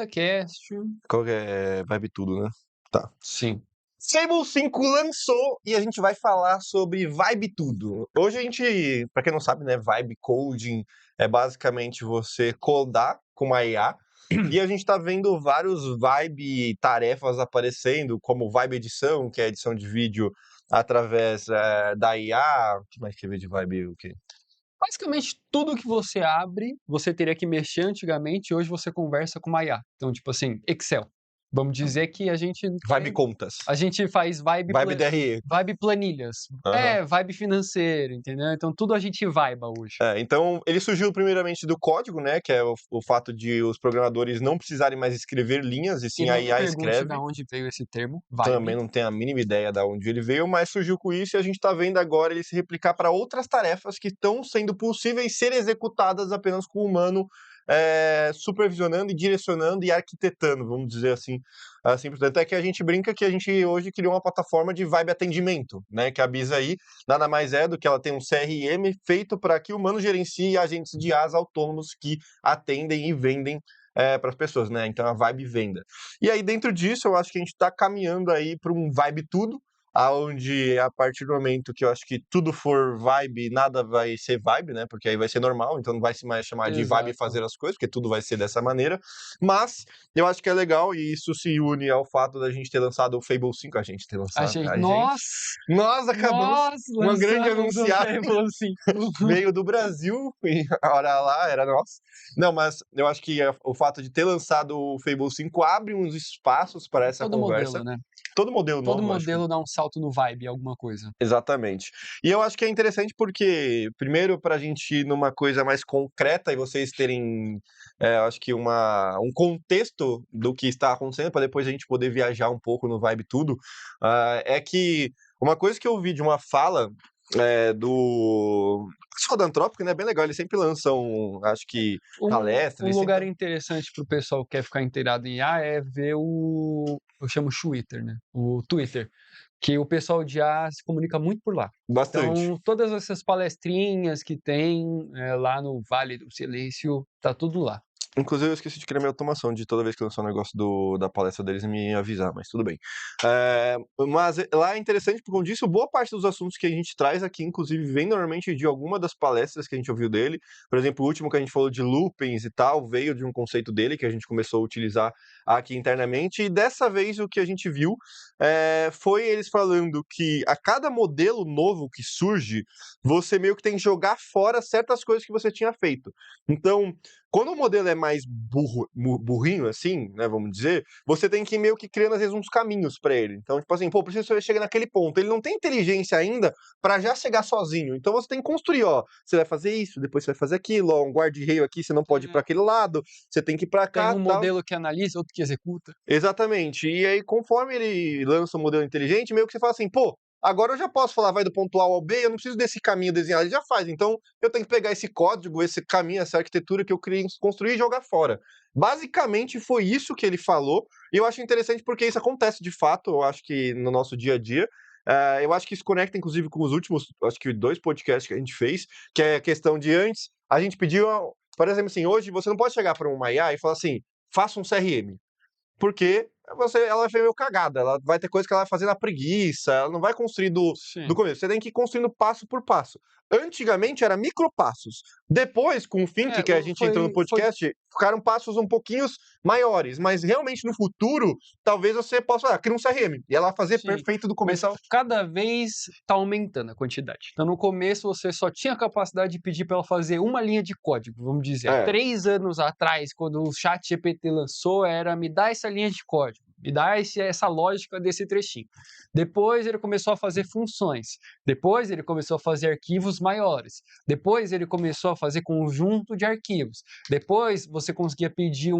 Cast. Qual que é? Vibe tudo, né? Tá. Sim. Fable 5 lançou e a gente vai falar sobre Vibe Tudo. Hoje a gente, pra quem não sabe, né, Vibe Coding é basicamente você codar com uma IA e a gente tá vendo vários Vibe tarefas aparecendo, como Vibe Edição, que é a edição de vídeo através da IA. O que mais que vê de Vibe? O quê? Basicamente, tudo que você abre, você teria que mexer antigamente, e hoje você conversa com uma IA. Então, tipo assim, Excel. Vamos dizer que a gente Vibe Contas. faz Vibe DRE. vibe planilhas. Aham. Vibe financeiro, entendeu? Então, tudo a gente viba hoje. Então, ele surgiu primeiramente do código, né? Que é o fato de os programadores não precisarem mais escrever linhas, e E sim não a me IA pergunte escreve. de onde veio esse termo, Também vibe. não tenho a mínima ideia de onde ele veio, mas surgiu com isso e a gente está vendo agora ele se replicar para outras tarefas que estão sendo possíveis ser executadas apenas com o humano supervisionando e direcionando e arquitetando, vamos dizer assim. Portanto, é que a gente brinca que a gente hoje criou uma plataforma de vibe atendimento, né? Que a Bisaí nada mais é do que ela tem um CRM feito para que o humano gerencie agentes de IaaS autônomos que atendem e vendem para as pessoas, né? Então a vibe venda. E aí, dentro disso, eu acho que a gente está caminhando aí para um vibe tudo, aonde a partir do momento que eu acho que tudo for vibe, nada vai ser vibe, né? Porque aí vai ser normal, então não vai se mais chamar de vibe Exato. fazer as coisas, porque tudo vai ser dessa maneira. Mas eu acho que é legal e isso se une ao fato da gente ter lançado o Fable 5, a gente ter lançado. Nós acabamos uma grande lançamos o anunciada. Fable 5. Veio do Brasil, e a hora lá era nossa. Não, mas eu acho que o fato de ter lançado o Fable 5 abre uns espaços para essa Todo conversa. modelo, né? Todo modelo Todo novo, eu acho que. modelo dá um salto no vibe, alguma coisa. Exatamente. E eu acho que é interessante porque, primeiro, para a gente ir numa coisa mais concreta e vocês terem, eu acho que um contexto do que está acontecendo, para depois a gente poder viajar um pouco no vibe tudo, é que uma coisa que eu vi de uma fala do pessoal da Antrópico, né? Bem legal, eles sempre lançam, acho que, palestras. Um lugar interessante pro pessoal que quer ficar inteirado em IA é ver eu chamo Twitter, né? O Twitter. Que o pessoal de IA se comunica muito por lá. Bastante. Então, todas essas palestrinhas que tem lá no Vale do Silício, tá tudo lá. Inclusive, eu esqueci de criar minha automação de toda vez que lançar um negócio da palestra deles me avisar, mas tudo bem. Mas lá é interessante, porque como disse, boa parte dos assuntos que a gente traz aqui, inclusive, vem normalmente de alguma das palestras que a gente ouviu dele. Por exemplo, o último que a gente falou de loopings e tal, veio de um conceito dele que a gente começou a utilizar aqui internamente. E dessa vez o que a gente viu foi eles falando que a cada modelo novo que surge, você meio que tem que jogar fora certas coisas que você tinha feito. Então, quando o modelo é mais burrinho, assim, né, vamos dizer, você tem que ir meio que criando, às vezes, uns caminhos para ele. Então, tipo assim, preciso chegar naquele ponto. Ele não tem inteligência ainda para já chegar sozinho. Então, você tem que construir, ó, você vai fazer isso, depois você vai fazer aquilo, ó, um guarda-reio aqui, você não pode ir para aquele lado, você tem que ir para cá, Tem um tal. modelo que analisa, outro que executa. Exatamente. E aí, conforme ele lança um modelo inteligente, meio que você fala assim, agora eu já posso falar, vai do ponto A ao B, eu não preciso desse caminho desenhado, ele já faz. Então, eu tenho que pegar esse código, esse caminho, essa arquitetura que eu criei, construir e jogar fora. Basicamente, foi isso que ele falou, e eu acho interessante porque isso acontece de fato, eu acho que no nosso dia a dia. Eu acho que isso conecta, inclusive, com os últimos, acho que 2 podcasts que a gente fez, que é a questão de antes, a gente pediu, por exemplo, assim, hoje você não pode chegar para uma IA e falar assim, faça um CRM. Porque ela vai ser meio cagada, ela vai ter coisa que ela vai fazer na preguiça, ela não vai construir do começo, você tem que ir construindo passo por passo. Antigamente era micropassos. Depois, com o Think, que a gente entrou no podcast, ficaram passos um pouquinho maiores, mas realmente no futuro, talvez você possa criar um CRM e ela vai fazer perfeito do começo. Mas cada vez tá aumentando a quantidade. Então, no começo, você só tinha a capacidade de pedir para ela fazer uma linha de código, vamos dizer. Há 3 anos atrás, quando o ChatGPT lançou, era me dá essa linha de código, me dá essa lógica desse trechinho. Depois ele começou a fazer funções. Depois ele começou a fazer arquivos maiores. Depois ele começou a fazer conjunto de arquivos. Depois você conseguia pedir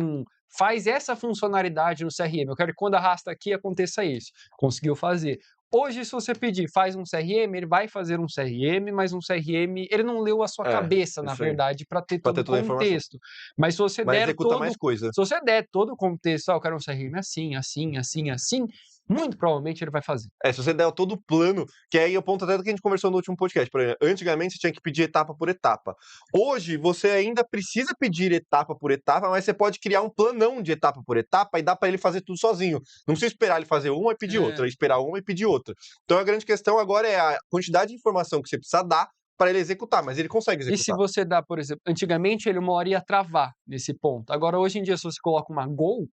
faz essa funcionalidade no CRM. Eu quero que quando arrasta aqui aconteça isso. Conseguiu fazer. Hoje, se você pedir, faz um CRM, ele vai fazer um CRM, mas um CRM, ele não leu a sua cabeça, na verdade, para ter todo o contexto. Mas se você der executa mais coisa. Se você der todo o contexto, eu quero um CRM assim, assim, assim, assim, muito provavelmente ele vai fazer. Se você der todo o plano, que aí é o ponto até do que a gente conversou no último podcast, por exemplo, antigamente você tinha que pedir etapa por etapa. Hoje, você ainda precisa pedir etapa por etapa, mas você pode criar um planão de etapa por etapa e dá para ele fazer tudo sozinho. Não precisa esperar ele fazer uma e pedir outra, esperar uma e pedir outra. Então a grande questão agora é a quantidade de informação que você precisa dar para ele executar, mas ele consegue executar. E se você dá, por exemplo, antigamente ele uma hora ia travar nesse ponto. Agora, hoje em dia, se você coloca uma goal,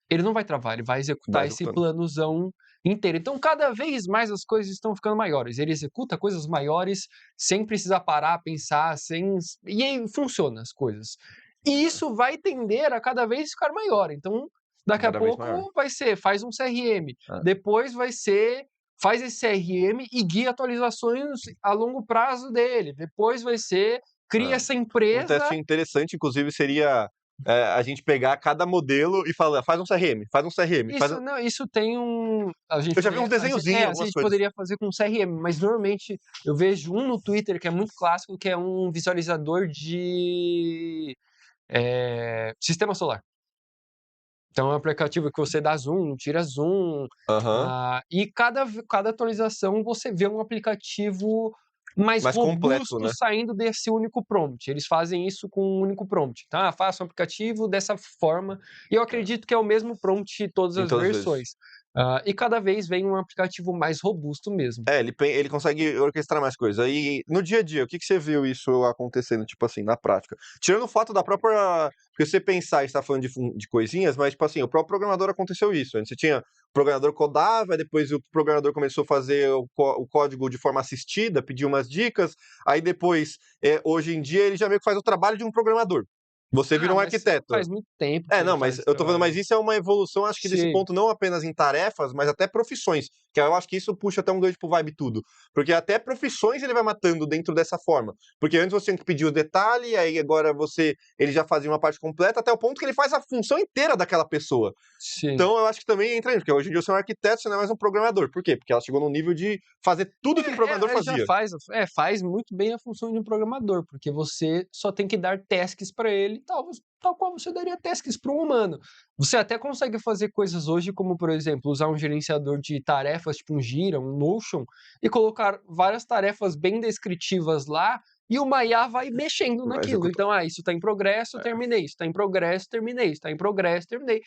ele não vai travar, ele vai executar esse planozão inteiro. Então, cada vez mais as coisas estão ficando maiores. Ele executa coisas maiores sem precisar parar, pensar, e aí funciona as coisas. E isso vai tender a cada vez ficar maior. Então, daqui a pouco vai ser, faz um CRM. Depois vai ser, faz esse CRM e guia atualizações a longo prazo dele. Depois vai ser, cria essa empresa. Um teste interessante, inclusive, seria a gente pegar cada modelo e falar, faz um CRM, faz um CRM. Isso tem um... Eu já vi uns desenhozinhos, a gente poderia fazer com CRM, mas normalmente eu vejo um no Twitter que é muito clássico, que é um visualizador de sistema solar. Então é um aplicativo que você dá zoom, tira zoom, e cada atualização você vê um aplicativo mais robusto completo, né? saindo desse único prompt. Eles fazem isso com um único prompt, tá? Faça um aplicativo dessa forma. E eu acredito que é o mesmo prompt em todas as versões. E cada vez vem um aplicativo mais robusto mesmo. Ele consegue orquestrar mais coisas. E no dia a dia, o que você viu isso acontecendo, tipo assim, na prática? Tirando o fato da própria... Porque você pensar, a gente tá falando de coisinhas, mas, tipo assim, o próprio programador aconteceu isso. Antes você tinha... O programador codava, depois o programador começou a fazer o código de forma assistida, pedir umas dicas, aí depois, hoje em dia, ele já meio que faz o trabalho de um programador. Você vira um arquiteto. Faz muito tempo. Não, mas eu tô falando, mas isso é uma evolução, acho que desse ponto, não apenas em tarefas, mas até profissões. Que eu acho que isso puxa até um gancho pro Vibe Tudo. Porque até profissões ele vai matando dentro dessa forma. Porque antes você tinha que pedir o detalhe, aí agora ele já fazia uma parte completa, até o ponto que ele faz a função inteira daquela pessoa. Sim. Então eu acho que também entra nisso, porque hoje em dia eu sou um arquiteto, você não é mais um programador. Por quê? Porque ela chegou no nível de fazer tudo que um programador fazia. Já faz muito bem a função de um programador, porque você só tem que dar tasks para ele, tal qual você daria tasks para um humano. Você até consegue fazer coisas hoje, como, por exemplo, usar um gerenciador de tarefas, tipo um Gira, um Notion, e colocar várias tarefas bem descritivas lá, e o IA vai mexendo naquilo. Então, isso está em progresso, terminei. Isso está em progresso, terminei. Isso está em progresso, terminei.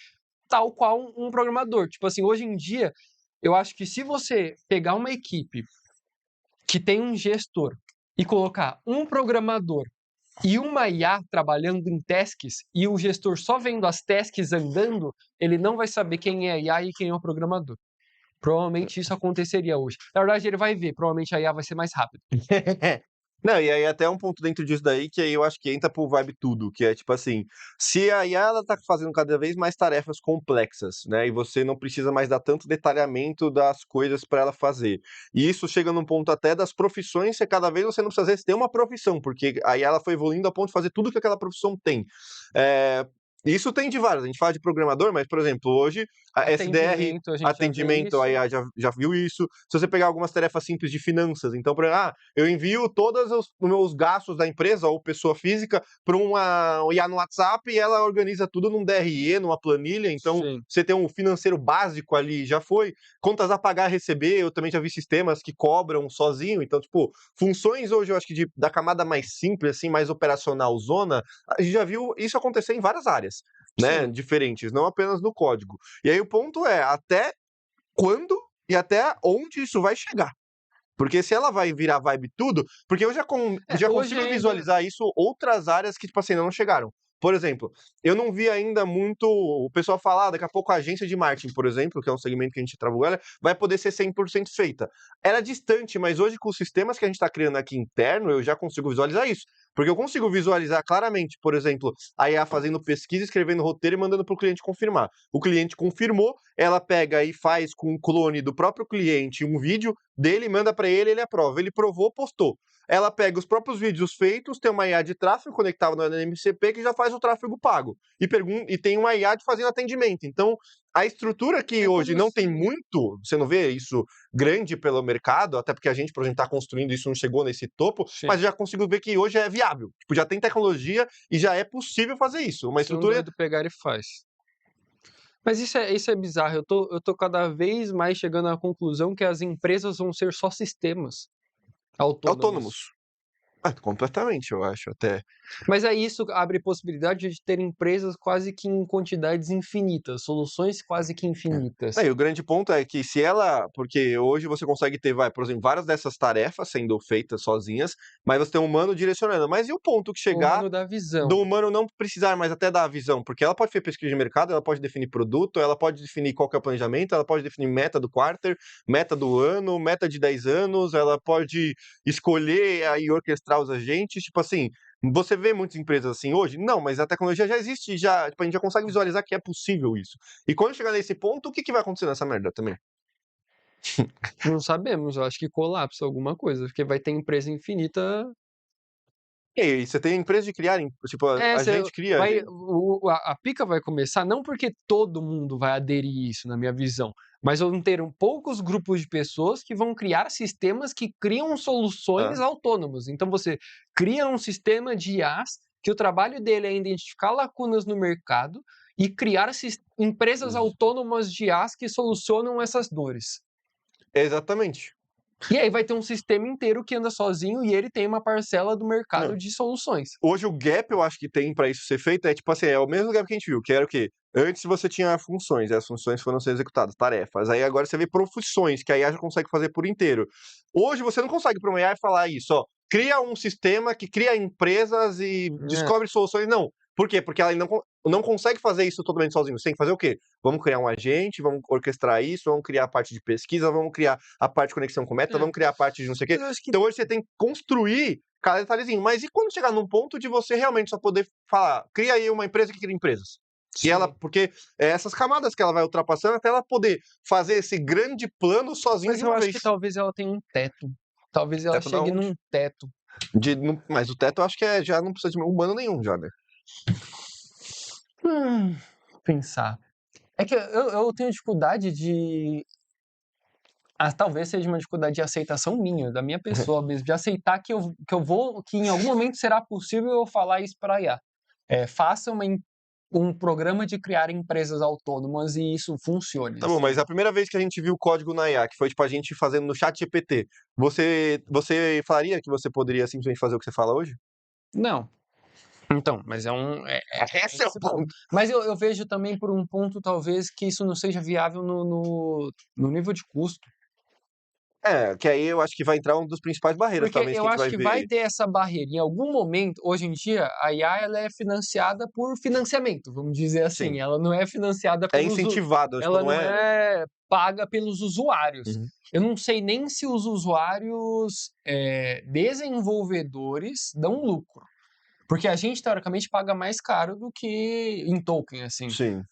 Tal qual um programador. Tipo assim, hoje em dia, eu acho que se você pegar uma equipe que tem um gestor e colocar um programador e uma IA trabalhando em tasks e o gestor só vendo as tasks andando, ele não vai saber quem é a IA e quem é o programador. Provavelmente isso aconteceria hoje. Na verdade, ele vai ver, provavelmente a IA vai ser mais rápida. Não, e aí até um ponto dentro disso daí que aí eu acho que entra pro Vibe Tudo, que é tipo assim, se a IA ela tá fazendo cada vez mais tarefas complexas, né, e você não precisa mais dar tanto detalhamento das coisas para ela fazer. E isso chega num ponto até das profissões, que cada vez você não precisa às vezes ter uma profissão, porque aí ela foi evoluindo a ponto de fazer tudo que aquela profissão tem. Isso tem de várias, a gente fala de programador, mas, por exemplo, hoje, a SDR, atendimento, a IA já viu isso. Se você pegar algumas tarefas simples de finanças, então, por exemplo, eu envio todos os meus gastos da empresa ou pessoa física para uma IA no WhatsApp e ela organiza tudo num DRE, numa planilha, então você tem um financeiro básico ali, já foi. Contas a pagar, receber, eu também já vi sistemas que cobram sozinho, então, tipo, funções hoje, eu acho que da camada mais simples, assim, mais operacional zona, a gente já viu isso acontecer em várias áreas, né, diferentes, não apenas no código. E aí o ponto é, até quando e até onde isso vai chegar? Porque se ela vai virar Vibe Tudo, porque eu já consigo visualizar isso outras áreas que, tipo assim, não chegaram. Por exemplo, eu não vi ainda muito o pessoal falar, daqui a pouco a agência de marketing, por exemplo, que é um segmento que a gente trabalha, vai poder ser 100% feita. Era distante, mas hoje com os sistemas que a gente está criando aqui interno, eu já consigo visualizar isso. Porque eu consigo visualizar claramente, por exemplo, a IA fazendo pesquisa, escrevendo roteiro e mandando para o cliente confirmar. O cliente confirmou, ela pega e faz com um clone do próprio cliente um vídeo dele, manda para ele, ele aprova. Ele provou, postou. Ela pega os próprios vídeos feitos, tem uma IA de tráfego conectada no NMCP que já faz o tráfego pago. E tem uma IA de fazendo atendimento. Então, a estrutura que hoje não tem muito, você não vê isso grande pelo mercado, até porque a gente, por exemplo, está construindo isso, não chegou nesse topo, mas já consigo ver que hoje é viável. Tipo, já tem tecnologia e já é possível fazer isso. Uma estrutura... pegar e faz. Mas isso é bizarro. Eu tô cada vez mais chegando à conclusão que as empresas vão ser só sistemas Autônomos. autônomos. Completamente, eu acho, até. Mas aí isso abre possibilidade de ter empresas quase que em quantidades infinitas, soluções quase que infinitas. E o grande ponto é que se ela. Porque hoje você consegue ter, por exemplo, várias dessas tarefas sendo feitas sozinhas, mas você tem um humano direcionando. Mas e o ponto que O chegar humano da visão. do humano não precisar mais até da visão? Porque ela pode fazer pesquisa de mercado, ela pode definir produto, ela pode definir qual que é o planejamento, ela pode definir meta do quarter, meta do ano, meta de 10 anos, ela pode escolher e orquestrar os agentes. Tipo assim, você vê muitas empresas assim hoje? Não, mas a tecnologia já existe, já, tipo, a gente já consegue visualizar que é possível isso. E quando chegar nesse ponto, o que vai acontecer nessa merda também? Não sabemos, eu acho que colapsa alguma coisa, porque vai ter empresa infinita. E aí, você tem empresa de criar, tipo, a gente cria. A pica vai começar não porque todo mundo vai aderir isso, na minha visão, mas vão ter poucos grupos de pessoas que vão criar sistemas que criam soluções autônomas. Então você cria um sistema de IAs que o trabalho dele é identificar lacunas no mercado e criar empresas autônomas de IAs que solucionam essas dores. Exatamente. E aí vai ter um sistema inteiro que anda sozinho e ele tem uma parcela do mercado de soluções. Hoje o gap, eu acho que tem para isso ser feito, é tipo assim, é o mesmo gap que a gente viu, que era o quê? Antes você tinha funções, e as funções foram ser executadas, tarefas. Aí agora você vê profissões, que a IA já consegue fazer por inteiro. Hoje você não consegue para uma IA falar isso, ó, cria um sistema que cria empresas e descobre soluções. Não. Por quê? Porque ela não consegue fazer isso totalmente sozinho. Você tem que fazer o quê? Vamos criar um agente, vamos orquestrar isso, vamos criar a parte de pesquisa, vamos criar a parte de conexão com meta, vamos criar a parte de não sei o quê. Então hoje você tem que construir cada detalhezinho. Mas e quando chegar num ponto de você realmente só poder falar, cria aí uma empresa que cria empresas? E ela, porque é essas camadas que ela vai ultrapassando até ela poder fazer esse grande plano sozinha Mas de eu uma acho vez. que talvez ela tenha um teto. Talvez ela chegue num teto. Mas o teto eu acho que já não precisa de humano nenhum, já, né? Pensar. É que eu tenho dificuldade de. Talvez seja uma dificuldade de aceitação minha, da minha pessoa mesmo, de aceitar que que em algum momento será possível eu falar isso para a IA. Faça um programa de criar empresas autônomas e isso funcione. Tá bom, mas a primeira vez que a gente viu o código na IA, que foi tipo a gente fazendo no chat GPT, você falaria que você poderia simplesmente fazer o que você fala hoje? Não. Então, mas Esse é o ponto. Mas eu vejo também por um ponto, talvez, que isso não seja viável no nível de custo. Que aí eu acho que vai entrar um dos principais barreiras, Porque talvez, que eu a gente acho vai que ver. vai ter essa barreira. Em algum momento, hoje em dia, a IA ela é financiada por financiamento, vamos dizer assim. Sim. Ela não é financiada É incentivado, ela tipo, não é paga pelos usuários. Uhum. Eu não sei nem se os usuários desenvolvedores dão lucro. Porque a gente, teoricamente, paga mais caro do que em token, assim. Sim.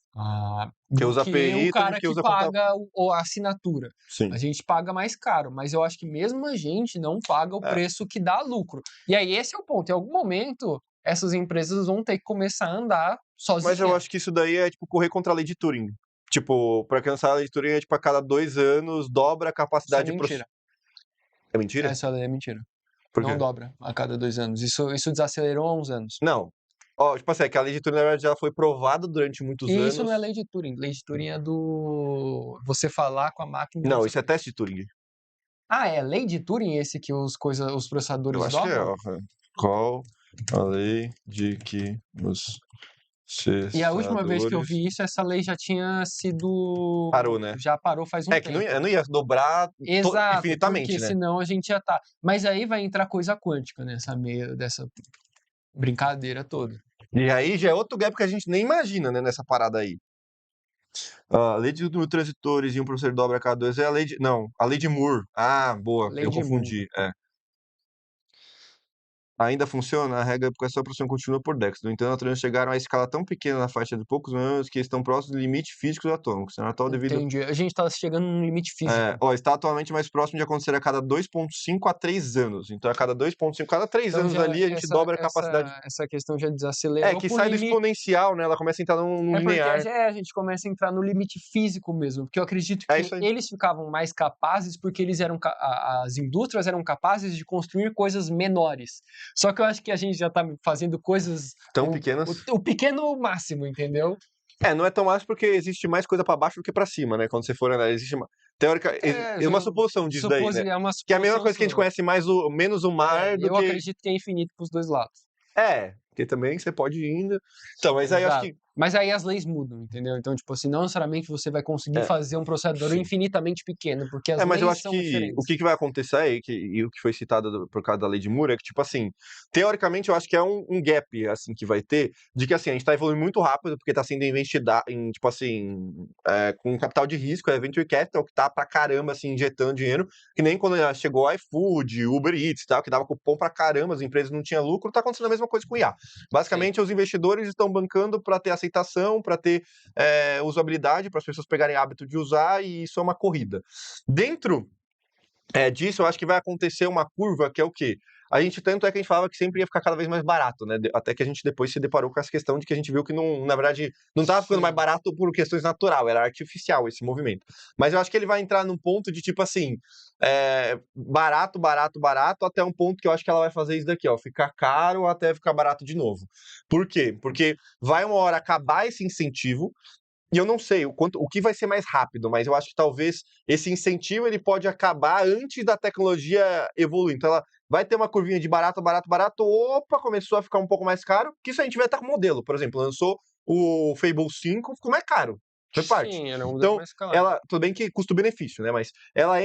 Que Do usa que API o cara que que usa paga a assinatura. Sim. A gente paga mais caro, mas eu acho que mesmo a gente não paga o preço que dá lucro. E aí esse é o ponto. Em algum momento, essas empresas vão ter que começar a andar sozinhas. Mas eu acho que isso daí é tipo correr contra a lei de Turing. Tipo, pra alcançar a lei de Turing é tipo a cada 2 anos dobra a capacidade Isso é mentira. É mentira? Essa lei é mentira. Por quê? Não dobra a cada 2 anos. Isso desacelerou há uns anos. Não. Tipo assim, é que a lei de Turing, na verdade, já foi provada durante muitos E anos. isso não é lei de Turing. Lei de Turing é do você falar com a máquina. Não, isso é teste de Turing. É lei de Turing esse que os processadores Eu acho que dobram? Qual a lei de que os E a última vez que eu vi isso, essa lei já tinha sido... Parou, né? Já parou faz um tempo. Que não ia dobrar infinitamente, porque né? senão a gente já tá... Mas aí vai entrar coisa quântica dessa brincadeira toda. E aí já é outro gap que a gente nem imagina, né, nessa parada aí. A lei de transitores e um professor dobra a cada 2 é a lei de... Não, a lei de Moore. Boa, Lei eu de confundi. Ainda funciona, a regra porque essa produção continua por décadas. No entanto, as transições chegaram a escala tão pequena na faixa de poucos anos que estão próximos do limite físico do atômico. Sendo atual devido... Entendi. A gente tá chegando num limite físico. Está atualmente mais próximo de acontecer a cada 2,5 a 3 anos. Então, a cada 2,5, cada 3 anos ali, a gente dobra a capacidade. Essa questão já desacelerou. Que sai do exponencial, né? Ela começa a entrar num linear. Porque a gente começa a entrar no limite físico mesmo. Porque eu acredito que eles ficavam mais capazes porque as indústrias eram capazes de construir coisas menores. Só que eu acho que a gente já tá fazendo coisas... Tão pequenas. O pequeno máximo, entendeu? Não é tão máximo porque existe mais coisa pra baixo do que pra cima, né? Quando você for analisar, existe uma... Teórica, é uma suposição disso daí, né? É uma Que é a mesma suposição coisa que a gente conhece menos o mar do eu que... acredito que é infinito pros dois lados. Porque também você pode ir indo... Então, mas aí eu acho que... Mas aí as leis mudam, entendeu? Então, tipo assim, não necessariamente você vai conseguir fazer um processador infinitamente pequeno, porque as mas eu leis acho são que diferentes. o que vai acontecer aí, e o que foi citado por causa da lei de Moore, é que, tipo assim, teoricamente eu acho que é um gap, assim, que vai ter, de que, assim, a gente tá evoluindo muito rápido, porque tá sendo investido em, tipo assim, com capital de risco, é venture capital, que tá pra caramba, assim, injetando dinheiro, que nem quando chegou o iFood, Uber Eats e tal, que dava cupom pra caramba, as empresas não tinham lucro, tá acontecendo a mesma coisa com o IA. Basicamente, os investidores estão bancando pra ter aceitação, pra ter usabilidade, para as pessoas pegarem hábito de usar, e isso é uma corrida. Dentro disso, eu acho que vai acontecer uma curva que é o quê? Tanto é que a gente falava que sempre ia ficar cada vez mais barato, né? Até que a gente depois se deparou com essa questão de que a gente viu que, não, na verdade, não estava ficando mais barato por questões natural, era artificial esse movimento. Mas eu acho que ele vai entrar num ponto de, tipo assim, barato, barato, barato, até um ponto que eu acho que ela vai fazer isso daqui, ó, ficar caro até ficar barato de novo. Por quê? Porque vai uma hora acabar esse incentivo, e eu não sei o que vai ser mais rápido, mas eu acho que talvez esse incentivo ele pode acabar antes da tecnologia evoluir. Então ela vai ter uma curvinha de barato, barato, barato, opa, começou a ficar um pouco mais caro, que isso a gente vai estar com modelo. Por exemplo, lançou o Fable 5, ficou mais caro. Foi parte. Sim, era um modelo Então, mais caro. ela, tudo bem que custo-benefício, né? Mas ela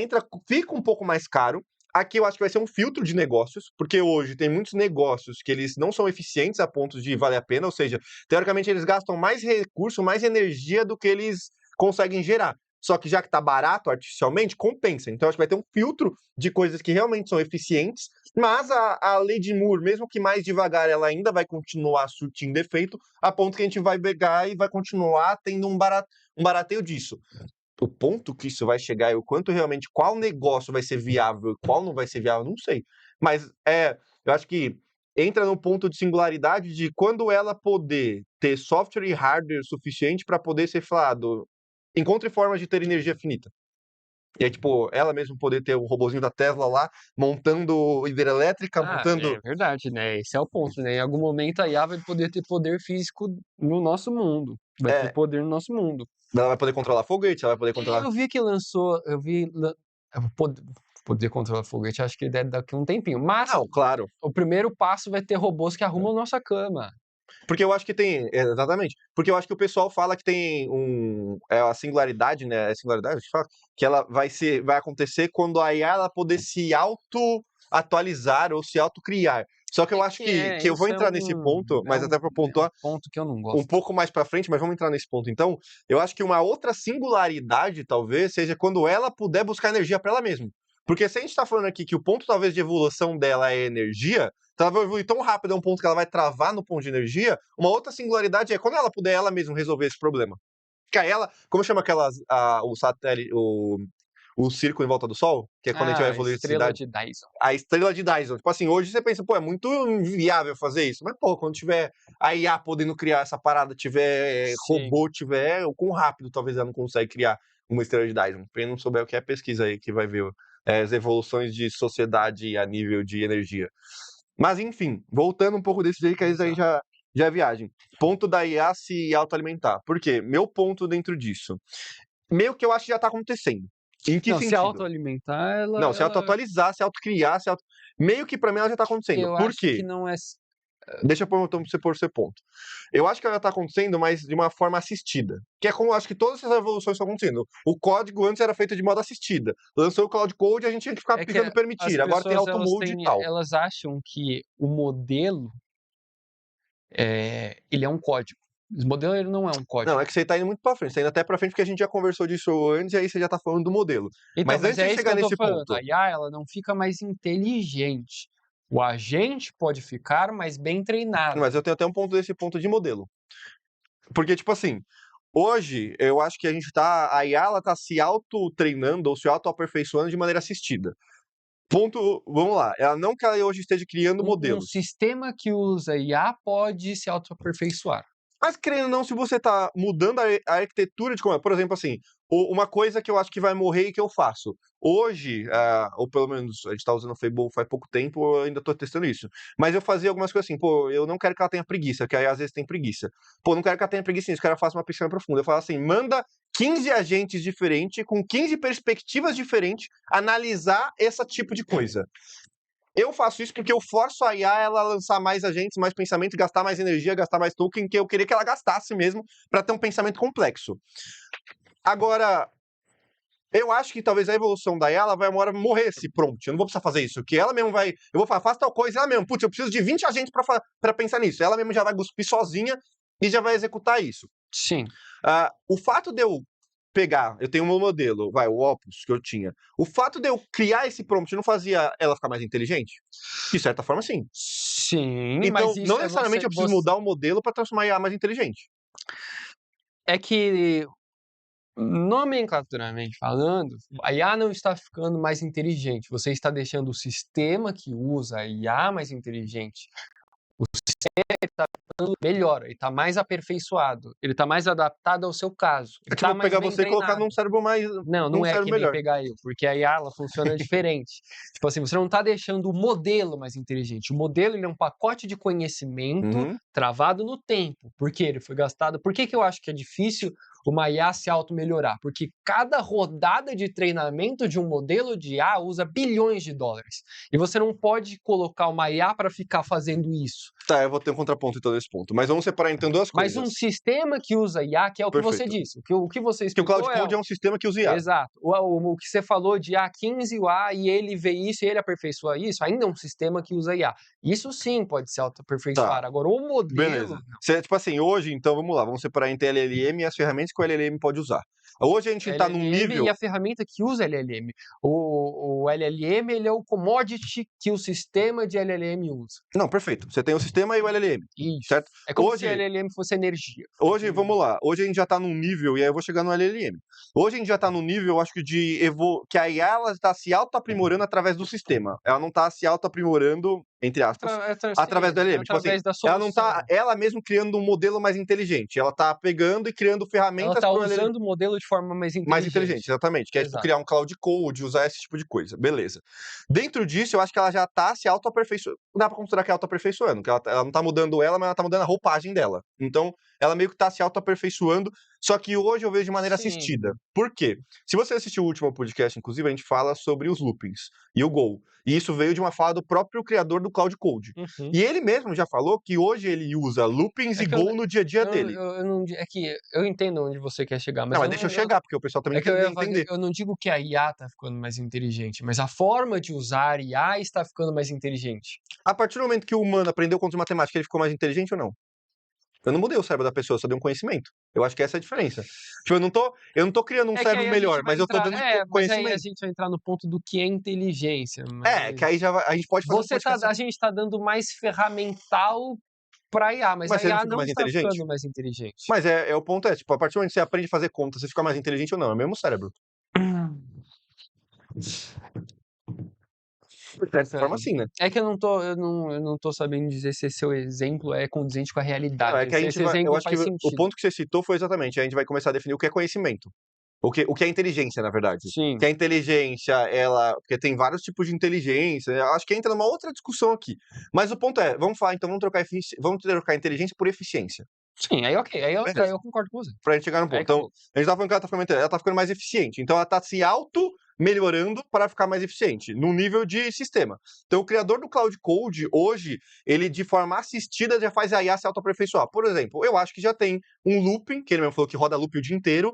fica um pouco mais caro. Aqui eu acho que vai ser um filtro de negócios, porque hoje tem muitos negócios que eles não são eficientes a ponto de valer a pena, ou seja, teoricamente eles gastam mais recurso, mais energia do que eles conseguem gerar. Só que já que tá barato artificialmente, compensa. Então acho que vai ter um filtro de coisas que realmente são eficientes, mas a lei de Moore, mesmo que mais devagar, ela ainda vai continuar surtindo efeito, a ponto que a gente vai pegar e vai continuar tendo um barateio disso. O ponto que isso vai chegar e o quanto realmente qual negócio vai ser viável e qual não vai ser viável, não sei. Mas eu acho que entra no ponto de singularidade de quando ela poder ter software e hardware suficiente para poder ser falado, encontre formas de ter energia finita. E aí, tipo, ela mesmo poder ter o robozinho da Tesla lá, montando hidrelétrica, montando... É verdade, né? Esse é o ponto, né? Em algum momento a IA vai poder ter poder físico no nosso mundo. Vai ter poder no nosso mundo. Ela vai poder controlar foguete, ela vai poder controlar... Eu vi que lançou, poder controlar foguete, acho que deve daqui a um tempinho. Mas Não, claro. o primeiro passo vai ter robôs que arrumam nossa cama. Porque eu acho que tem, exatamente, porque eu acho que o pessoal fala que tem a singularidade, né, singularidade que ela vai acontecer quando a IA ela poder se auto-atualizar ou se auto-criar. Só que eu acho que eu vou entrar nesse ponto, mas até para pontuar ponto que eu não gosto. um pouco mais para frente, mas vamos entrar nesse ponto então. Eu acho que uma outra singularidade talvez seja quando ela puder buscar energia para ela mesma. Porque se a gente está falando aqui que o ponto talvez de evolução dela é energia, então ela vai evoluir tão rápido a um ponto que ela vai travar no ponto de energia, uma outra singularidade é quando ela puder ela mesma resolver esse problema. Que aí ela, como chama o satélite, o círculo em volta do Sol? Que é quando a gente vai evoluir a estrela cidade. de Dyson. A estrela de Dyson. Tipo assim, hoje você pensa, pô, é muito inviável fazer isso. Mas, pô, quando tiver a IA podendo criar essa parada, tiver robô, tiver, o quão rápido talvez ela não consegue criar uma estrela de Dyson. Quem não souber o que é, pesquisa aí, que vai ver as evoluções de sociedade a nível de energia. Mas, enfim, voltando um pouco desse jeito, que aí já é viagem. Ponto da IA se autoalimentar. Por quê? Meu ponto dentro disso. Meio que eu acho que já está acontecendo. Em que sentido? Se autoalimentar, ela... Não, se auto-atualizar, se auto-criar, meio que pra mim ela já tá acontecendo. Por quê? que não é... Deixa eu então, você pôr seu ponto. Eu acho que ela tá acontecendo, mas de uma forma assistida. Que é como eu acho que todas essas evoluções estão acontecendo. O código antes era feito de modo assistida. Lançou o Cloud Code e a gente tinha que ficar pisando permitir. Agora tem auto-mode e tal. Elas acham que o modelo ele é um código. O modelo ele não é um código. Não, é que você tá indo muito pra frente. Você tá indo até pra frente porque a gente já conversou disso antes e aí você já tá falando do modelo. Então, mas antes de chegar nesse ponto... A IA, ela não fica mais inteligente. O agente pode ficar mais bem treinado. Mas eu tenho até um ponto desse ponto de modelo. Porque, tipo assim, hoje eu acho que a IA ela tá se auto-treinando ou se auto-aperfeiçoando de maneira assistida. Ponto, vamos lá. Ela não que ela hoje esteja criando modelos. Um sistema que usa IA pode se auto-aperfeiçoar. Mas, querendo ou não, se você tá mudando a arquitetura de como por exemplo, assim, uma coisa que eu acho que vai morrer e que eu faço. Hoje, ou pelo menos a gente tá usando o Fable faz pouco tempo, eu ainda tô testando isso. Mas eu fazia algumas coisas assim, pô, eu não quero que ela tenha preguiça, que aí às vezes tem preguiça. Pô, não quero que ela tenha preguiça nisso, quero que ela faça uma pesquisa profunda. Eu falo assim, manda 15 agentes diferentes, com 15 perspectivas diferentes, analisar esse tipo de coisa. Eu faço isso porque eu forço a IA ela a lançar mais agentes, mais pensamento, gastar mais energia, gastar mais token, que eu queria que ela gastasse mesmo para ter um pensamento complexo. Agora, eu acho que talvez a evolução da IA ela vai uma hora morrer esse prompt. Eu não vou precisar fazer isso, que ela mesmo vai. Eu vou falar, faz tal coisa, ela mesmo, putz, eu preciso de 20 agentes para pensar nisso. Ela mesmo já vai cuspir sozinha e já vai executar isso. Sim. O fato de eu pegar, eu tenho um modelo, o Opus que eu tinha. O fato de eu criar esse prompt não fazia ela ficar mais inteligente? De certa forma, sim. Sim, então, mas isso não necessariamente eu preciso mudar o modelo para transformar a IA mais inteligente. É que, nomenclaturamente falando, a IA não está ficando mais inteligente. Você está deixando o sistema que usa a IA mais inteligente. O sistema está ficando melhor, ele está mais aperfeiçoado, ele está mais adaptado ao seu caso. É Ele tipo está mais pegar bem você e colocar treinado. num cérebro mais. Não, num não é cérebro que nem melhor. pegar eu, porque a IA ela funciona diferente. Tipo assim, você não está deixando o modelo mais inteligente. O modelo ele é um pacote de conhecimento travado no tempo. Porque ele foi gastado. Por que eu acho que é difícil uma IA se auto-melhorar? Porque cada rodada de treinamento de um modelo de IA usa bilhões de dólares. E você não pode colocar uma IA para ficar fazendo isso. Tá, eu vou ter um contraponto então nesse ponto. Mas vamos separar então duas Mas coisas. um sistema que usa IA, que é o que você Perfeito. disse, o que você Que o explicou Cloud Code é um sistema que usa IA. Exato. O que você falou de A15 o A e ele vê isso e ele aperfeiçoa isso, ainda é um sistema que usa IA. Isso sim pode se auto-aperfeiçoar. Tá. Agora, o modelo... Beleza. Tipo assim, hoje, então, vamos lá. Vamos separar entre LLM e as ferramentas que o LLM pode usar. Hoje a gente tá num nível... e a ferramenta que usa LLM. O LLM, ele é o commodity que o sistema de LLM usa. Não, perfeito. Você tem o sistema e o LLM. Isso. Certo? É como Hoje, se o LLM fosse energia. Hoje, vamos lá. Hoje a gente já tá num nível, e aí eu vou chegar no LLM. Hoje a gente já tá num nível, eu acho que que a IA ela está se auto-aprimorando através do sistema. Ela não tá se auto-aprimorando, entre aspas, através do LLM. Tipo assim, ela não tá ela mesmo criando um modelo mais inteligente. Ela tá pegando e criando ferramentas para o LLM. Ela tá usando o modelo de forma mais inteligente. Mais inteligente, exatamente. Que é tipo criar um cloud code, usar esse tipo de coisa. Beleza. Dentro disso, eu acho que ela já tá se auto-aperfeiçoando. Não dá pra considerar que é auto-aperfeiçoando, que ela não tá mudando ela, mas ela tá mudando a roupagem dela. Então, ela meio que tá se auto-aperfeiçoando, só que hoje eu vejo de maneira assistida. Por quê? Se você assistiu o último podcast, inclusive, a gente fala sobre os loopings e o Go. E isso veio de uma fala do próprio criador do Cloud Code. E ele mesmo já falou que hoje ele usa loopings e Go no dia a dia dele. É que eu entendo onde você quer chegar, mas... Não, mas deixa eu chegar, porque o pessoal também tem que entender. Eu não digo que a IA tá ficando mais inteligente, mas a forma de usar IA está ficando mais inteligente. A partir do momento que o humano aprendeu contas de matemática, ele ficou mais inteligente ou não? Eu não mudei o cérebro da pessoa, eu só dei um conhecimento. Eu acho que essa é a diferença. Tipo, eu não tô criando um cérebro melhor, mas eu tô dando conhecimento. Mas aí a gente vai entrar no ponto do que é inteligência. Mas... que aí já vai, a gente pode fazer a gente tá dando mais ferramental pra IA, mas a IA não está ficando mais inteligente. Mas o ponto tipo, a partir do momento que você aprende a fazer conta, você fica mais inteligente ou não? É o mesmo cérebro. De certa forma, sim, né? É que eu não tô sabendo dizer se esse seu exemplo é condizente com a realidade. Não, é que a gente eu acho que o ponto que você citou foi exatamente, a gente vai começar a definir o que é conhecimento. O que é inteligência, na verdade. Sim. Que a inteligência, porque tem vários tipos de inteligência, eu acho que entra numa outra discussão aqui. Mas o ponto é, vamos trocar inteligência por eficiência. Sim, aí ok, aí eu concordo com você. Pra gente chegar no ponto. Então, a gente tá falando que ela tá ficando mais eficiente. Então, ela tá se melhorando para ficar mais eficiente, no nível de sistema. Então, o criador do Cloud Code, hoje, ele de forma assistida já faz a IA se auto-aperfeiçoar. Por exemplo, eu acho que já tem um looping, que ele mesmo falou que roda looping o dia inteiro,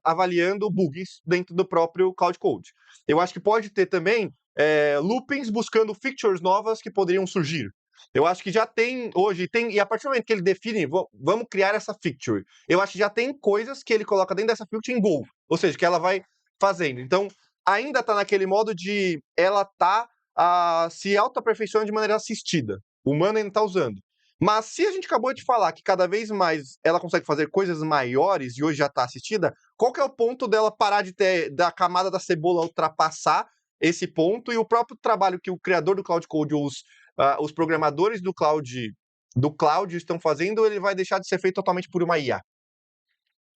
avaliando bugs dentro do próprio Cloud Code. Eu acho que pode ter também loopings buscando features novas que poderiam surgir. Eu acho que já tem, hoje, e a partir do momento que ele define, vamos criar essa feature, eu acho que já tem coisas que ele coloca dentro dessa feature em Go, ou seja, que ela vai fazendo. Então, ainda tá naquele modo de ela tá se auto-aperfeiçoando de maneira assistida. O humano ainda tá usando. Mas se a gente acabou de falar que cada vez mais ela consegue fazer coisas maiores e hoje já tá assistida, qual que é o ponto dela parar de ter, da camada da cebola ultrapassar esse ponto e o próprio trabalho que o criador do Cloud Code, os programadores do Cloud do cloud estão fazendo, ele vai deixar de ser feito totalmente por uma IA.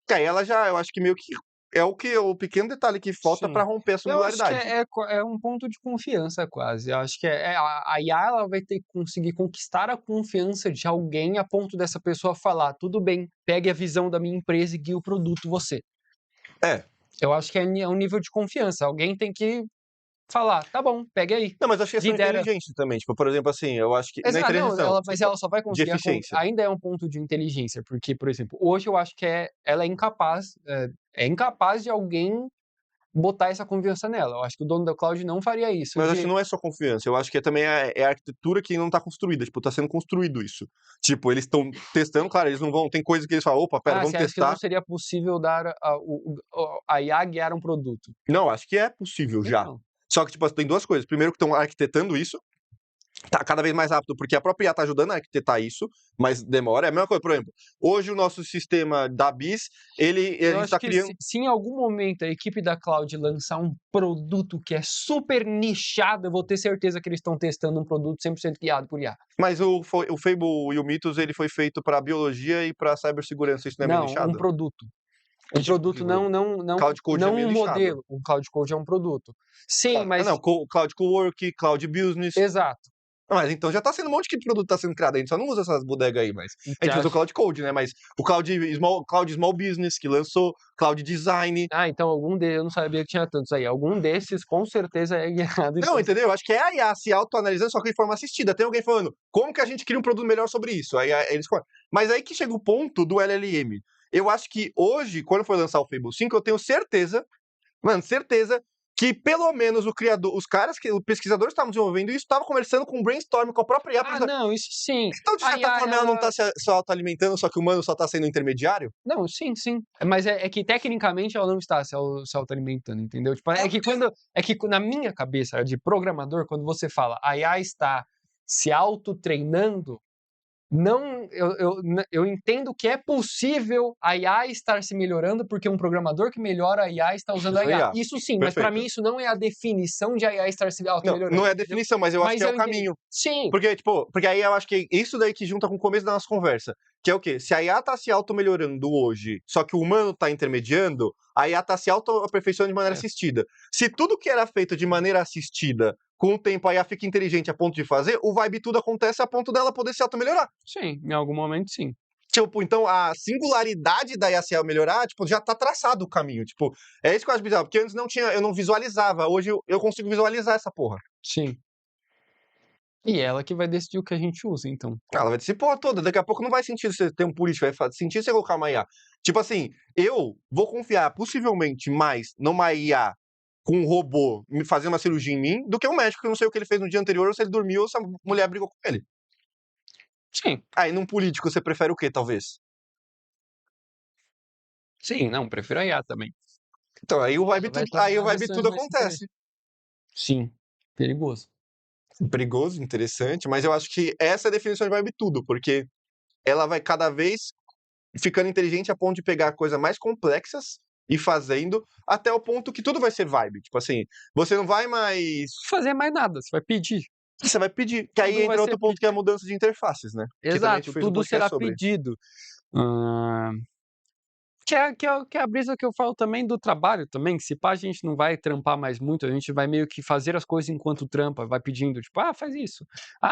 Que aí ela já, eu acho que meio que é o pequeno detalhe que falta para romper a singularidade. Eu acho que é um ponto de confiança quase. Eu acho que a IA ela vai ter que conseguir conquistar a confiança de alguém a ponto dessa pessoa falar, tudo bem, pegue a visão da minha empresa e guie o produto você. Eu acho que é um nível de confiança. Alguém tem que falar, tá bom, pegue aí. Não, mas eu acho que é inteligente também. Tipo, por exemplo, assim, eu acho que. Mas ela só vai conseguir. De eficiência. Ainda é um ponto de inteligência, porque, por exemplo, hoje eu acho que ela é incapaz. É incapaz de alguém botar essa confiança nela. Eu acho que o dono da cloud não faria isso. Mas acho que não é só confiança. Eu acho que também é a arquitetura que não tá construída. Tipo, tá sendo construído isso. Tipo, eles estão testando, claro, eles não vão. Tem coisa que eles falam, opa, pera, vamos testar. Acha que não seria possível dar a IA guiar um produto? Não, acho que é possível já. Não. Só que, tipo, tem duas coisas. Primeiro, que estão arquitetando isso. Tá cada vez mais rápido, porque a própria IA tá ajudando a arquitetar isso, mas demora. É a mesma coisa, por exemplo, hoje o nosso sistema da BIS, a gente tá criando... Se em algum momento a equipe da Cloud lançar um produto que é super nichado, eu vou ter certeza que eles estão testando um produto 100% guiado por IA. Mas o Fable e o Mythos, ele foi feito para biologia e para cibersegurança, isso não é meio nichado? Não, um produto. Um produto não Cloud Code não é meio um lixado. modelo. O Cloud Code é um produto. Sim, mas... Não, Cloud Cowork, Cloud Business... Exato. Mas então já tá sendo um monte de produto tá sendo criado. A gente só não usa essas bodegas aí, mas... A gente usa o Cloud Code, né? Mas o Cloud Small Business, que lançou, Cloud Design... Então algum deles, eu não sabia que tinha tantos aí. Algum desses, com certeza, é guiado. Não, entendeu? Acho que é a IA se autoanalisando, só que de forma assistida. Tem alguém falando, como que a gente cria um produto melhor sobre isso? Aí eles falam. Mas aí que chega o ponto do LLM. Eu acho que hoje, quando for lançar o Fable 5, eu tenho certeza, que pelo menos o criador, os pesquisadores estavam desenvolvendo isso, estavam conversando com o brainstorm, com a própria IA. Não, isso sim. Então, de certa forma, ela não tá se autoalimentando, só que o humano só tá sendo intermediário? Não, sim. Mas é que tecnicamente ela não está se autoalimentando, entendeu? Tipo, é que na minha cabeça de programador, quando você fala a IA está se autotreinando, eu entendo que é possível a IA estar se melhorando porque um programador que melhora a IA está usando a IA. Isso sim, mas para mim isso não é a definição de a IA estar se melhorando. Não é a definição, mas eu acho que é o caminho. Sim. Porque aí eu acho que é isso daí que junta com o começo da nossa conversa. Que é o quê? Se a IA tá se auto-melhorando hoje, só que o humano tá intermediando, a IA tá se auto-aperfeiçoando de maneira assistida. Se tudo que era feito de maneira assistida, com o tempo a IA fica inteligente a ponto de fazer, o Vibe tudo acontece a ponto dela poder se auto-melhorar. Sim, em algum momento sim. Tipo, então a singularidade da IA se melhorar, tipo, já tá traçado o caminho. Tipo, é isso que eu acho bizarro, porque antes eu não visualizava, hoje eu consigo visualizar essa porra. Sim. E ela que vai decidir o que a gente usa, então. Ela vai decidir porra toda. Daqui a pouco não vai sentido você ter um político, vai fazer sentido você colocar uma IA. Tipo assim, eu vou confiar possivelmente mais numa IA com um robô me fazer uma cirurgia em mim do que um médico que eu não sei o que ele fez no dia anterior, ou se ele dormiu, ou se a mulher brigou com ele. Sim. Aí, num político, você prefere o quê, talvez? Sim, não, prefiro a IA também. Então, aí o Vibe tudo acontece. Sim, perigoso. Perigoso, interessante, mas eu acho que essa é a definição de Vibe tudo, porque ela vai cada vez ficando inteligente a ponto de pegar coisas mais complexas e fazendo até o ponto que tudo vai ser Vibe. Tipo assim, você não vai mais fazer mais nada, você vai pedir. Você vai pedir. Que aí entra outro ponto que é a mudança de interfaces, né? Exato, tudo será pedido. Que é a brisa que eu falo também do trabalho também, que se pá a gente não vai trampar mais muito, a gente vai meio que fazer as coisas enquanto trampa, vai pedindo, tipo, faz isso,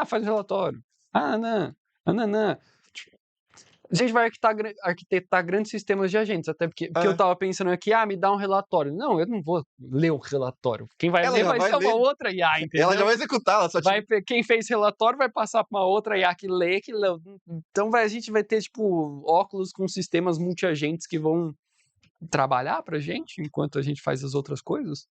faz o relatório, não. A gente vai arquitetar grandes sistemas de agentes, até porque eu tava pensando aqui, me dá um relatório. Não, eu não vou ler o relatório. Quem vai ler vai ser uma outra IA, entendeu? Ela já vai executar, ela só Quem fez relatório vai passar para uma outra IA que lê, Então a gente vai ter, tipo, óculos com sistemas multiagentes que vão trabalhar pra gente enquanto a gente faz as outras coisas.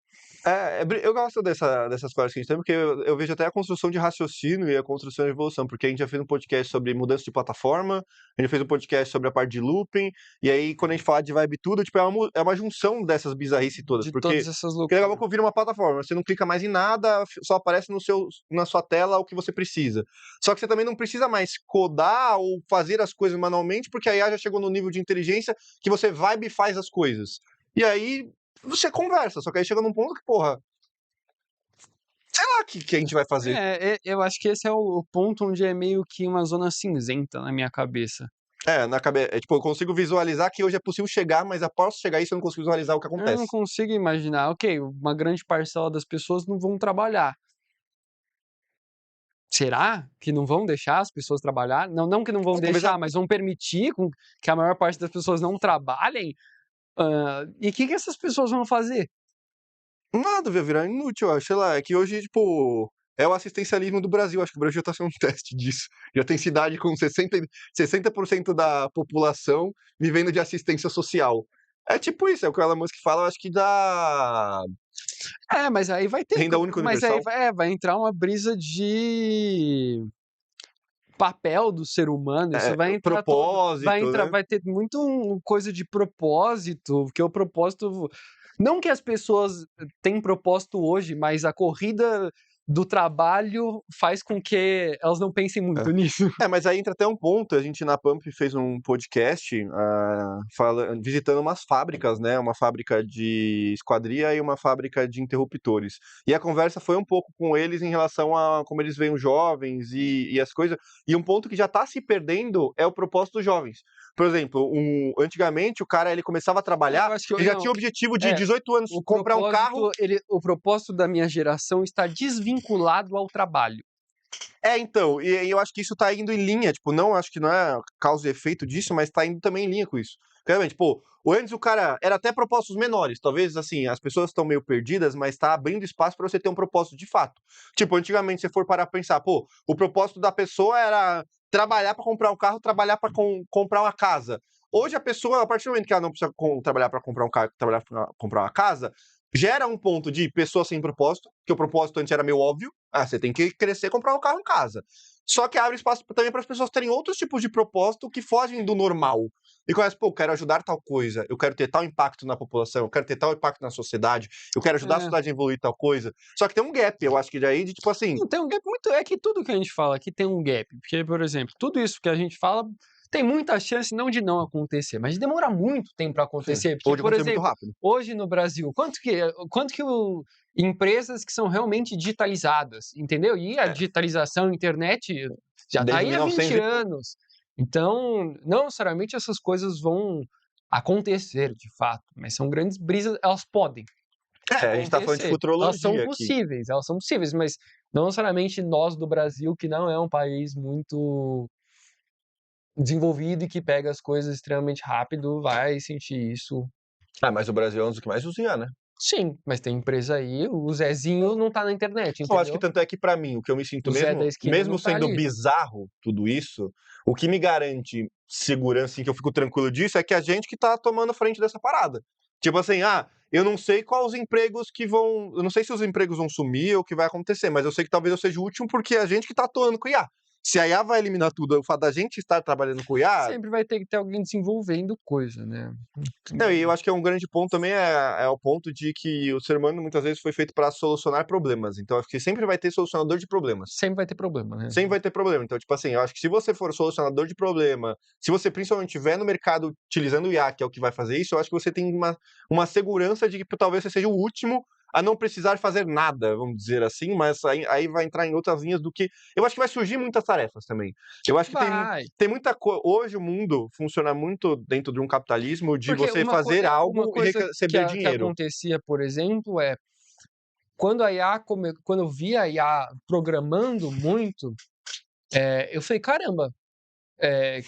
Eu gosto dessas coisas que a gente tem, porque eu vejo até a construção de raciocínio e a construção de evolução, porque a gente já fez um podcast sobre mudança de plataforma, a gente fez um podcast sobre a parte de looping, e aí quando a gente fala de Vibe tudo, tipo, é uma junção dessas bizarrices todas, porque todas essas loucuras. Daqui a pouco vira uma plataforma, você não clica mais em nada, só aparece na sua tela o que você precisa. Só que você também não precisa mais codar ou fazer as coisas manualmente, porque a IA já chegou no nível de inteligência que você Vibe e faz as coisas. E aí você conversa, só que aí chega num ponto que, porra, Sei lá o que a gente vai fazer. Eu acho que esse é o ponto onde é meio que uma zona cinzenta na minha cabeça. Na cabeça. Tipo, eu consigo visualizar que hoje é possível chegar, mas após chegar isso eu não consigo visualizar o que Eu não acontece. consigo imaginar, ok, uma grande parcela das pessoas não vão trabalhar. Será que não vão deixar as pessoas trabalhar? Não que não vão deixar, mas vão permitir que a maior parte das pessoas não trabalhem? E o que essas pessoas vão fazer? Nada, vai virar inútil, eu acho. Sei lá, é que hoje, tipo, é o assistencialismo do Brasil. Acho que o Brasil tá sendo um teste disso. Já tem cidade com 60% da população vivendo de assistência social. É tipo isso, é o que o Elon Musk fala, eu acho que dá Mas aí vai ter. renda única Mas aí universal. vai entrar uma brisa de papel do ser humano. Isso vai entrar todo. Propósito, né? Vai ter muito coisa de propósito, porque o propósito. Não que as pessoas têm propósito hoje, mas a corrida do trabalho faz com que elas não pensem muito nisso. Mas aí entra até um ponto, a gente na Pump fez um podcast visitando umas fábricas, né? Uma fábrica de esquadria e uma fábrica de interruptores. E a conversa foi um pouco com eles em relação a como eles veem os jovens e as coisas. E um ponto que já está se perdendo é o propósito dos jovens. Por exemplo, antigamente o cara ele começava a trabalhar, ele já tinha o objetivo de 18 anos comprar um carro. O propósito da minha geração está desvinculado ao trabalho. Então, e eu acho que isso tá indo em linha, tipo, não acho que não é causa e efeito disso, mas tá indo também em linha com isso. Realmente, pô, antes o cara era até propósitos menores, talvez assim, as pessoas estão meio perdidas, mas tá abrindo espaço para você ter um propósito de fato. Tipo, antigamente você for parar pra pensar, pô, o propósito da pessoa era trabalhar para comprar um carro, trabalhar para comprar uma casa. Hoje a pessoa, a partir do momento que ela não precisa trabalhar para comprar um carro, trabalhar para comprar uma casa, gera um ponto de pessoa sem propósito, que o propósito antes era meio óbvio. Você tem que crescer e comprar um carro em casa. Só que abre espaço também para as pessoas terem outros tipos de propósito que fogem do normal. E começa, pô, eu quero ajudar tal coisa, eu quero ter tal impacto na população, eu quero ter tal impacto na sociedade, eu quero ajudar a sociedade a evoluir tal coisa. Só que tem um gap, eu acho que daí, de tipo assim. Não, tem um gap muito. É que tudo que a gente fala aqui tem um gap. Porque, por exemplo, tudo isso que a gente fala tem muita chance não de não acontecer, mas demora muito tempo para acontecer. Porque, por exemplo, muito rápido. hoje no Brasil, empresas que são realmente digitalizadas, entendeu? E a digitalização, a internet já está aí há 20 anos. Então, não necessariamente essas coisas vão acontecer de fato, mas são grandes brisas, elas podem. A gente tá falando de futurologia elas são possíveis, mas não necessariamente nós do Brasil, que não é um país muito desenvolvido e que pega as coisas extremamente rápido, vai sentir isso. Mas o Brasil é um dos que mais usa, né? Sim, mas tem empresa aí, o Zezinho não tá na internet, entendeu? Eu acho que tanto é que pra mim, o que eu me sinto mesmo tá sendo ali. bizarro tudo isso, o que me garante segurança, assim, que eu fico tranquilo disso, é que a gente que tá tomando frente dessa parada. Tipo assim, eu não sei quais os empregos que vão. Eu não sei se os empregos vão sumir ou o que vai acontecer, mas eu sei que talvez eu seja o último porque é a gente que tá atuando com IA. Se a IA vai eliminar tudo, o fato da gente estar trabalhando com IA. Sempre vai ter que ter alguém desenvolvendo coisa, né? Não, e eu acho que é um grande ponto também é o ponto de que o ser humano muitas vezes foi feito para solucionar problemas. Então, acho que sempre vai ter solucionador de problemas. Sempre vai ter problema, né? Sempre vai ter problema. Então, tipo assim, eu acho que se você for solucionador de problema, se você principalmente estiver no mercado utilizando o IA, que é o que vai fazer isso, eu acho que você tem uma segurança de que talvez você seja o último a não precisar fazer nada, vamos dizer assim, mas aí vai entrar em outras linhas do que. Eu acho que vai surgir muitas tarefas também. Eu acho que tem muita coisa. Hoje o mundo funciona muito dentro de um capitalismo de Porque você fazer algo e receber dinheiro. Que acontecia, por exemplo, quando eu vi a IA programando muito, eu falei, caramba,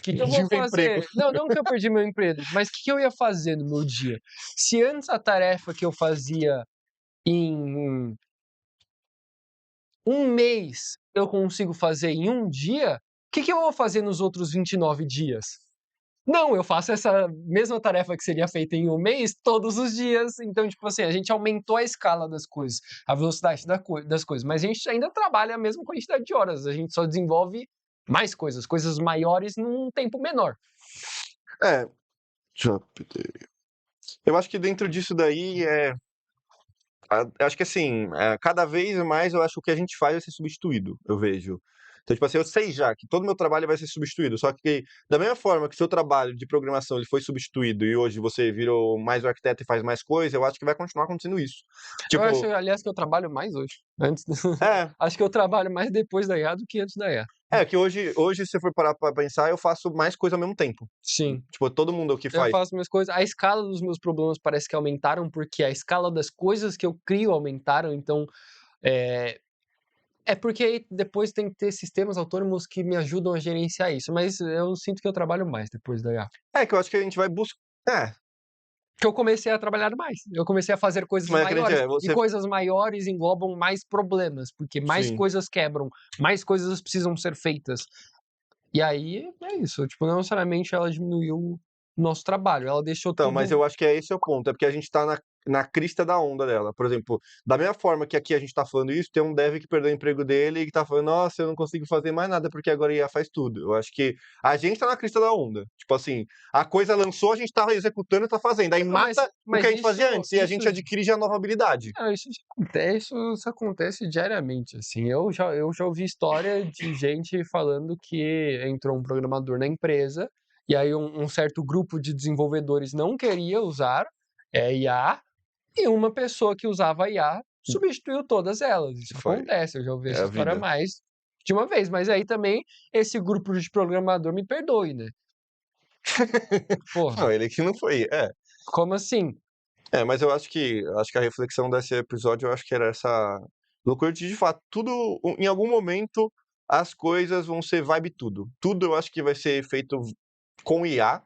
que eu vou fazer? Não que eu perdi meu emprego, mas o que eu ia fazer no meu dia? Se antes a tarefa que eu fazia em um mês eu consigo fazer em um dia, o que eu vou fazer nos outros 29 dias? Não, eu faço essa mesma tarefa que seria feita em um mês todos os dias. Então, tipo assim, a gente aumentou a escala das coisas, a velocidade das coisas, mas a gente ainda trabalha a mesma quantidade de horas, a gente só desenvolve mais coisas maiores num tempo menor. Eu acho que dentro disso daí acho que assim, cada vez mais eu acho que o que a gente faz vai ser substituído, eu vejo. Então, tipo assim, eu sei já que todo meu trabalho vai ser substituído, só que da mesma forma que o seu trabalho de programação ele foi substituído e hoje você virou mais o arquiteto e faz mais coisa, eu acho que vai continuar acontecendo isso. Eu acho, Tipo, aliás, que eu trabalho mais hoje. Antes é, Acho que eu trabalho mais depois da IA do que antes da IA. que hoje, se você for parar pra pensar, eu faço mais coisa ao mesmo tempo. Sim. Tipo, todo mundo o que Eu faz. faço minhas coisas. A escala dos meus problemas parece que aumentaram, porque a escala das coisas que eu crio aumentaram. Então, é porque aí depois tem que ter sistemas autônomos que me ajudam a gerenciar isso. Mas eu sinto que eu trabalho mais depois da IA. É, que eu acho que a gente vai buscar. Que eu comecei a trabalhar mais. Eu comecei a fazer coisas Mas acredite, maiores. E você. coisas maiores englobam mais problemas, porque mais Sim. coisas quebram, mais coisas precisam ser feitas. E aí é isso. Tipo, não necessariamente ela diminuiu o nosso trabalho, ela deixou Então, tudo. mas eu acho que esse é o ponto. É porque a gente tá na crista da onda dela. Por exemplo, da mesma forma que aqui a gente tá falando isso, tem um dev que perdeu o emprego dele e que tá falando, nossa, eu não consigo fazer mais nada porque agora a IA faz tudo. Eu acho que a gente tá na crista da onda. Tipo assim, a coisa lançou, a gente tá executando e tá fazendo. Aí mata o que a gente fazia antes e a gente adquire já nova habilidade. Isso já acontece, isso acontece diariamente, assim. Eu já ouvi história de gente falando que entrou um programador na empresa e aí um certo grupo de desenvolvedores não queria usar IA e uma pessoa que usava IA substituiu todas elas. Isso Foi. acontece, eu já ouvi É essa a história vida. mais de uma vez. Mas aí também esse grupo de programador me perdoe, né? Porra, Não, ele que não foi. como assim? Mas eu acho que a reflexão desse episódio, eu acho que era essa loucura de fato, tudo, em algum momento, as coisas vão ser vibe tudo. Tudo eu acho que vai ser feito com IA,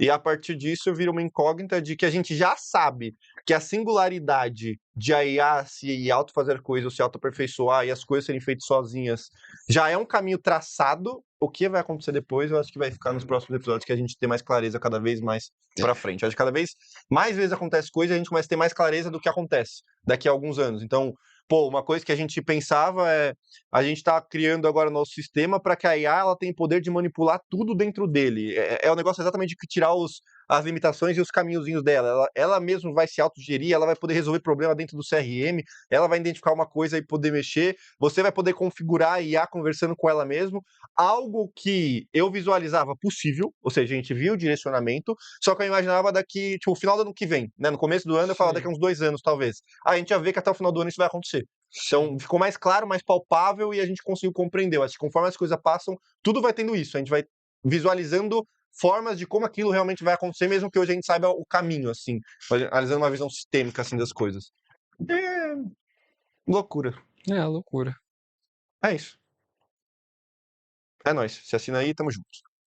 e a partir disso vira uma incógnita de que a gente já sabe que a singularidade de a IA se autofazer coisas, se autoaperfeiçoar e as coisas serem feitas sozinhas, já é um caminho traçado. O que vai acontecer depois, eu acho que vai ficar nos próximos episódios que a gente tem mais clareza cada vez mais pra frente. Eu acho que cada vez mais vezes acontece coisa, a gente começa a ter mais clareza do que acontece daqui a alguns anos. Então, pô, uma coisa que a gente pensava é a gente está criando agora nosso sistema para que a IA ela tenha poder de manipular tudo dentro dele. É o negócio exatamente de tirar as limitações e os caminhozinhos dela. Ela mesmo vai se autogerir, ela vai poder resolver problema dentro do CRM, ela vai identificar uma coisa e poder mexer, você vai poder configurar a IA conversando com ela mesmo, algo que eu visualizava possível, ou seja, a gente viu o direcionamento, só que eu imaginava daqui, tipo, o final do ano que vem, né? No começo do ano eu falava daqui a uns 2 anos, talvez. A gente já vê que até o final do ano isso vai acontecer. Então, ficou mais claro, mais palpável e a gente conseguiu compreender. Eu acho que conforme as coisas passam, tudo vai tendo isso. A gente vai visualizando formas de como aquilo realmente vai acontecer, mesmo que hoje a gente saiba o caminho, assim. Analisando uma visão sistêmica, assim, das coisas. É loucura. É loucura. É isso. É nóis. Se assina aí, tamo junto.